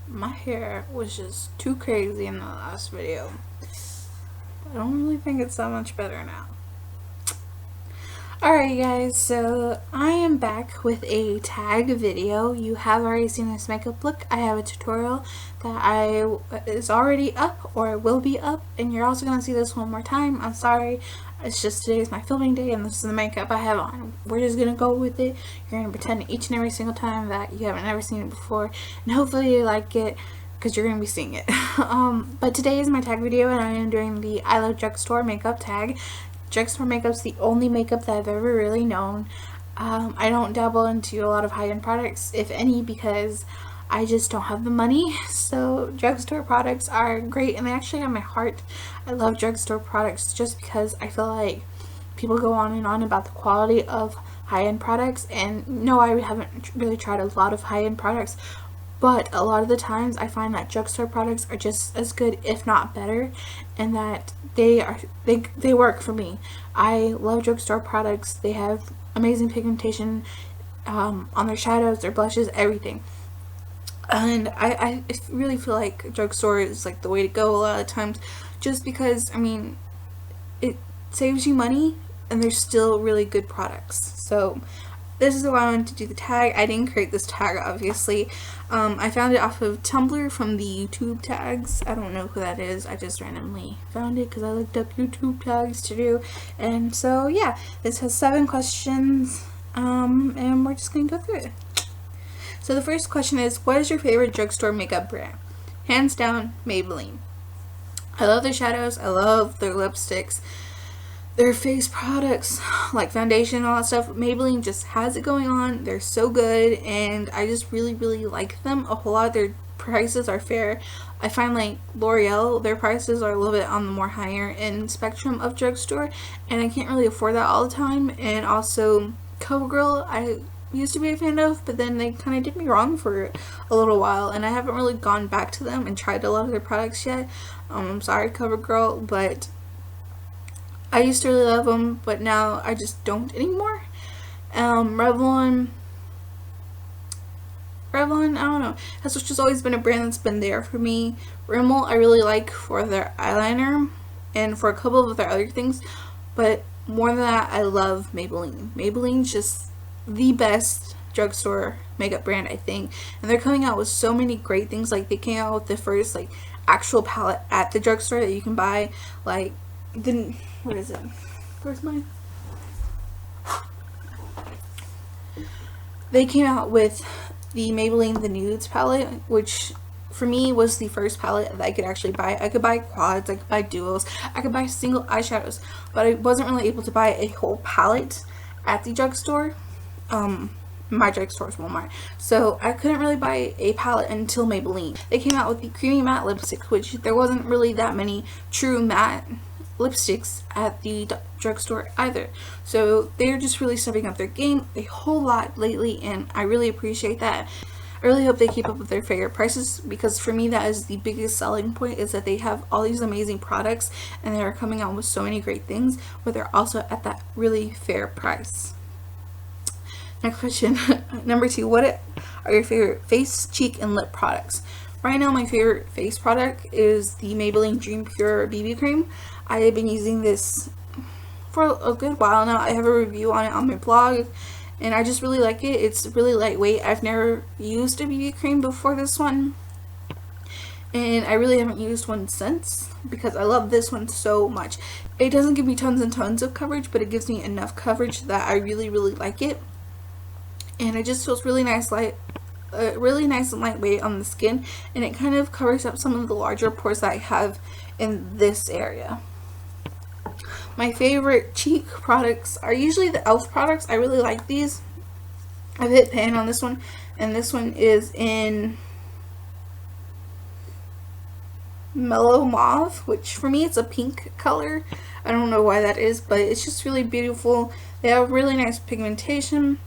my hair was just too crazy in the last video. I don't really think it's that much better now. Alright guys, so I am back with a tag video. You have already seen this makeup look. I have a tutorial that is already up or will be up, and you're also going to see this one more time. I'm sorry, it's just today's my filming day and this is the makeup I have on. We're just going to go with it. You're going to pretend each and every single time that you haven't ever seen it before, and hopefully you like it, because you're going to be seeing it. But today is my tag video, and I am doing the I Love Drugstore makeup tag. Drugstore makeup's the only makeup that I've ever really known. I don't dabble into a lot of high-end products, if any, because I just don't have the money. So drugstore products are great, and they actually have my heart. I love drugstore products just because I feel like people go on and on about the quality of high-end products, and no, I haven't really tried a lot of high-end products, but a lot of the times I find that drugstore products are just as good, if not better, and that they work for me. I love drugstore products. They have amazing pigmentation on their shadows, their blushes, everything. And I really feel like drugstore is like the way to go a lot of times, just because, I mean, it saves you money and they're still really good products. So this is why I wanted to do the tag. I didn't create this tag, obviously. I found it off of Tumblr from the YouTube tags. I don't know who that is. I just randomly found it because I looked up YouTube tags to do. And so, yeah, this has 7 questions, and we're just going to go through it. So the first question is, what is your favorite drugstore makeup brand? Hands down, Maybelline. I love their shadows. I love their lipsticks. Their face products, like foundation and all that stuff, Maybelline just has it going on. They're so good, and I just really like them a whole lot. Their prices are fair. I find like L'Oreal, their prices are a little bit on the more higher end spectrum of drugstore, and I can't really afford that all the time. And also CoverGirl, I used to be a fan of, but then they kind of did me wrong for a little while, and I haven't really gone back to them and tried a lot of their products yet. I'm sorry, CoverGirl, but I used to really love them, but now I just don't anymore. Revlon, I don't know, has just always been a brand that's been there for me. Rimmel, I really like for their eyeliner and for a couple of their other things, but more than that, I love Maybelline. Maybelline's just the best drugstore makeup brand, I think, and they're coming out with so many great things. Like, they came out with the first like actual palette at the drugstore that you can buy, like the, what is it? Where's mine? They came out with the Maybelline The Nudes palette, which for me was the first palette that I could actually buy. I could buy quads, I could buy duos, I could buy single eyeshadows, but I wasn't really able to buy a whole palette at the drugstore. My drugstore is Walmart, so I couldn't really buy a palette until Maybelline. They came out with the creamy matte lipstick, which there wasn't really that many true matte lipsticks at the drugstore either, so they're just really stepping up their game a whole lot lately, and I really appreciate that. I really hope they keep up with their fair prices, because for me that is the biggest selling point, is that they have all these amazing products and they're coming out with so many great things, but they're also at that really fair price. Next question, number 2, what are your favorite face, cheek, and lip products? Right now my favorite face product is the Maybelline Dream Pure BB Cream. I have been using this for a good while now. I have a review on it on my blog, and I just really like it. It's really lightweight. I've never used a BB cream before this one, and I really haven't used one since, because I love this one so much. It doesn't give me tons and tons of coverage, but it gives me enough coverage that I really like it, and it just feels really nice, really nice and lightweight on the skin, and it kind of covers up some of the larger pores that I have in this area. My favorite cheek products are usually the e.l.f. products. I really like these. I've hit pan on this one, and this one is in Mellow Mauve, which for me it's a pink color. I don't know why that is, but it's just really beautiful. They have really nice pigmentation.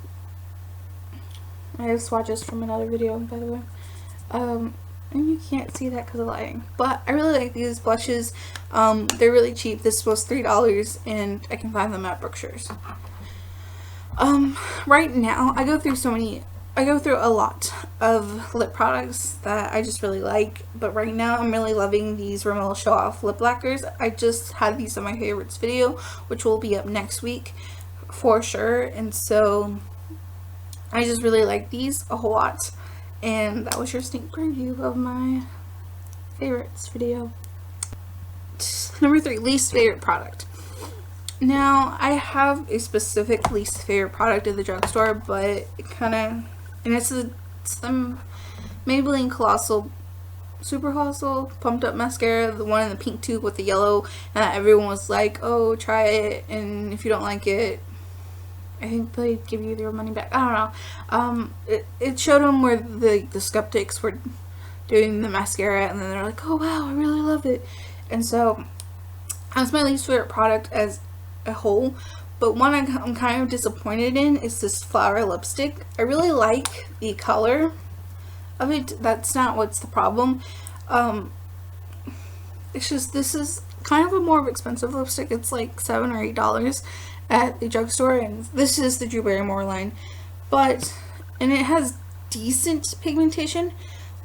I have swatches from another video, by the way. And you can't see that because of lighting, but I really like these blushes. They're really cheap. This was $3, and I can find them at Drugstore. Right now I go through so many I go through a lot of lip products that I just really like, but right now I'm really loving these Rimmel Show Off lip lacquers. I just had these in my favorites video, which will be up next week for sure, and so I just really like these a whole lot. And that was your sneak preview of my favorites video. Number 3, least favorite product. Now, I have a specific least favorite product at the drugstore, but it kind of, and it's the Maybelline Colossal, Super Colossal Pumped Up Mascara, the one in the pink tube with the yellow, and everyone was like, oh, try it, and if you don't like it, I think they give you their money back. I don't know. It showed them where the skeptics were doing the mascara, and then they're like, oh wow, I really love it. And so that's my least favorite product as a whole, but one I'm kind of disappointed in is this flower lipstick. I really like the color of it. That's not what's the problem. It's just, this is kind of a more expensive lipstick. It's like $7 or $8 at the drugstore, and this is the Drew Barrymore line, and it has decent pigmentation,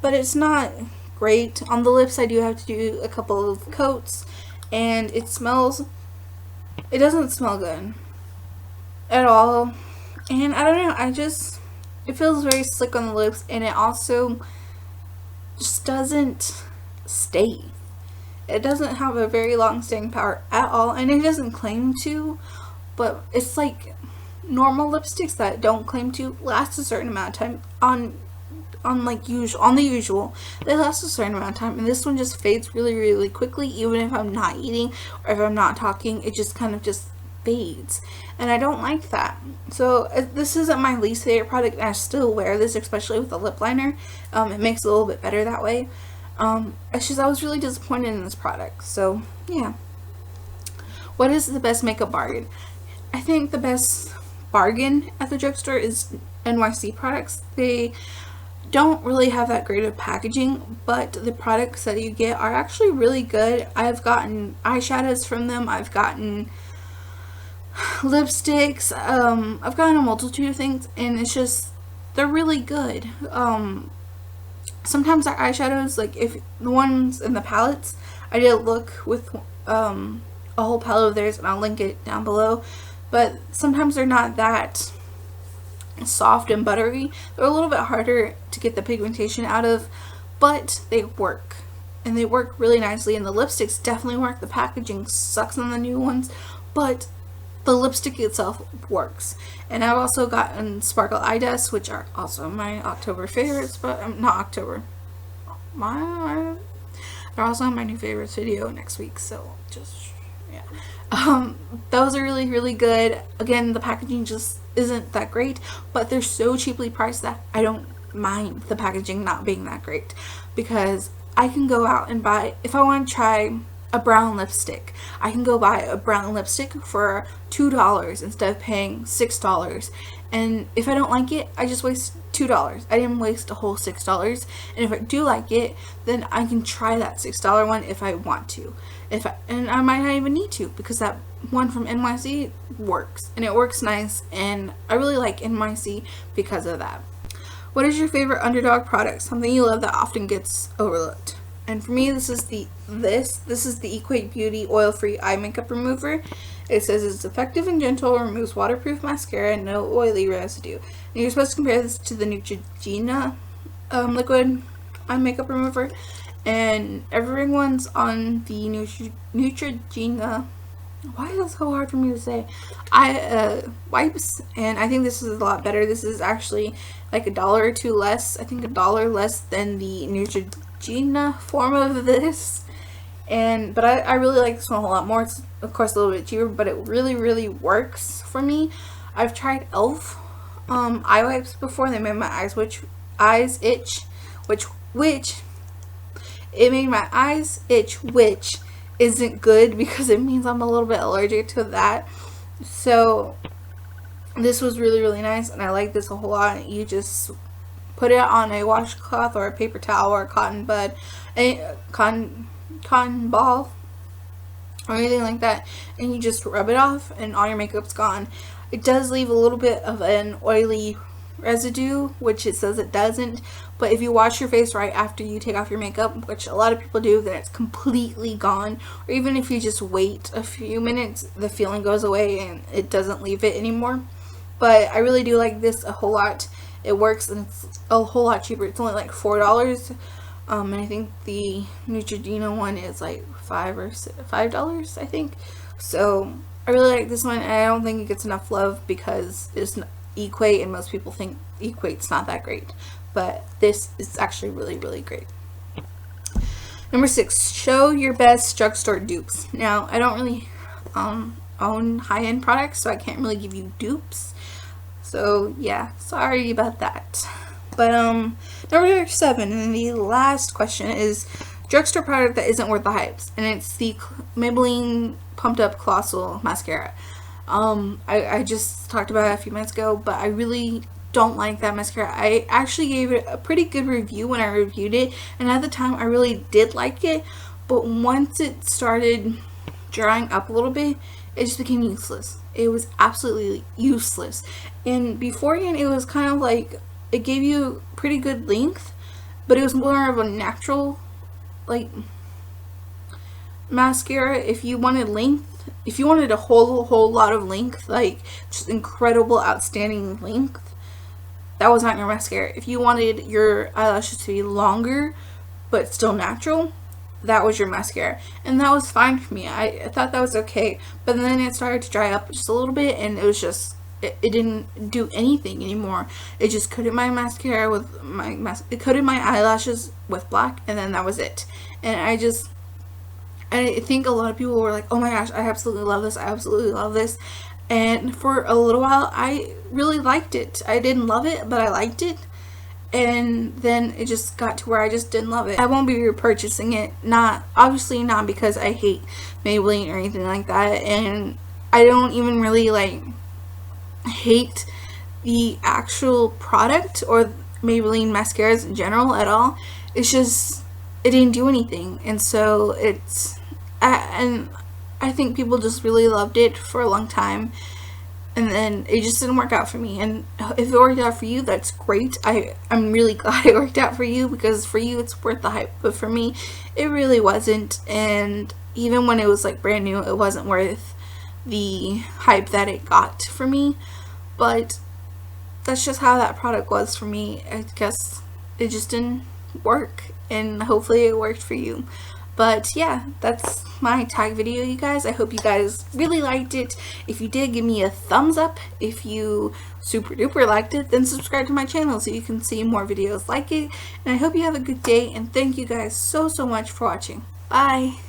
but it's not great on the lips. I do have to do a couple of coats, and it doesn't smell good at all, and I don't know, it feels very slick on the lips, and it also just doesn't stay. It doesn't have a very long staying power at all, and it doesn't claim to, but it's like normal lipsticks that don't claim to last a certain amount of time on the usual, they last a certain amount of time, and this one just fades really quickly. Even if I'm not eating or if I'm not talking, it just kind of just fades, and I don't like that. So this isn't my least favorite product, and I still wear this, especially with the lip liner. It makes it a little bit better that way. It's just I was really disappointed in this product. So yeah, what is the best makeup bargain? I think the best bargain at the drugstore is NYC products. They don't really have that great of packaging, but the products that you get are actually really good. I've gotten eyeshadows from them, I've gotten lipsticks, I've gotten a multitude of things, and it's just, they're really good. Sometimes our eyeshadows, like if the ones in the palettes, I did a look with a whole palette of theirs, and I'll link it down below, but sometimes they're not that soft and buttery. They're a little bit harder to get the pigmentation out of, but they work, and they work really nicely, and the lipsticks definitely work. The packaging sucks on the new ones, but the lipstick itself works. And I've also gotten Sparkle Eye Dust, which are also my October favorites, but not October, they're also on my new favorites video next week, so just yeah. Those are really good. Again, the packaging just isn't that great, but they're so cheaply priced that I don't mind the packaging not being that great, because I can go out and buy, if I want to try a brown lipstick, I can go buy a brown lipstick for $2 instead of paying $6, and if I don't like it, I just waste $2. I didn't waste a whole $6, and if I do like it, then I can try that $6 one if I want to, and I might not even need to, because that one from NYC works, and it works nice, and I really like NYC because of that. What is your favorite underdog product? Something you love that often gets overlooked. And for me, this is the ACMakeup&Beauty oil-free eye makeup remover. It says it's effective and gentle, removes waterproof mascara, and no oily residue. And you're supposed to compare this to the Neutrogena liquid eye makeup remover, and everyone's on the Neutrogena. Why is that so hard for me to say? Wipes, and I think this is a lot better. This is actually like $1 or $2 less. I think $1 less than the Neutrogena form of this, but I really like this one a lot more. It's of course a little bit cheaper, but it really works for me. I've tried e.l.f. Eye wipes before. They made my eyes itch, which it made my eyes itch, which isn't good because it means I'm a little bit allergic to that. So this was really nice, and I like this a whole lot. You just put it on a washcloth or a paper towel or a cotton bud, a cotton ball or anything like that, and you just rub it off and all your makeup's gone. It does leave a little bit of an oily residue, which it says it doesn't. But if you wash your face right after you take off your makeup, which a lot of people do, then it's completely gone. Or even if you just wait a few minutes, the feeling goes away and it doesn't leave it anymore. But I really do like this a whole lot. It works and it's a whole lot cheaper. It's only like $4. And I think the Neutrogena one is like $5, I think. So I really like this one, and I don't think it gets enough love because it's Equate, and most people think Equate's not that great. But this is actually really, really great. Number 6, show your best drugstore dupes. Now, I don't really own high-end products, so I can't really give you dupes. So, yeah, sorry about that. But, number 7, and the last question is drugstore product that isn't worth the hypes. And it's the Maybelline Pumped Up Colossal Mascara. I just talked about it a few minutes ago, but I really don't like that mascara. I actually gave it a pretty good review when I reviewed it, and at the time I really did like it, but once it started drying up a little bit, it just became useless. It was absolutely useless. And beforehand, it was kind of like, it gave you pretty good length, but it was more of a natural, like, mascara. If you wanted length, if you wanted a whole lot of length, like just incredible, outstanding length, that was not your mascara. If you wanted your eyelashes to be longer but still natural, that was your mascara, and that was fine for me. I thought that was okay, but then it started to dry up just a little bit, and it was just, it didn't do anything anymore. It just coated my mascara with it coated my eyelashes with black, and then that was it. And I think a lot of people were like, oh my gosh, I absolutely love this, I absolutely love this. And for a little while, I really liked it. I didn't love it, but I liked it. And then it just got to where I just didn't love it. I won't be repurchasing it. Obviously not because I hate Maybelline or anything like that. And I don't even really like hate the actual product or Maybelline mascaras in general at all. It's just, it didn't do anything. And so and I think people just really loved it for a long time, and then it just didn't work out for me. And if it worked out for you, that's great. I'm really glad it worked out for you, because for you it's worth the hype, but for me it really wasn't. And even when it was like brand new, it wasn't worth the hype that it got for me. But that's just how that product was for me. I guess it just didn't work, and hopefully it worked for you. But yeah, that's my tag video, you guys. I hope you guys really liked it. If you did, give me a thumbs up. If you super duper liked it, then subscribe to my channel so you can see more videos like it. And I hope you have a good day, and thank you guys so much for watching. Bye!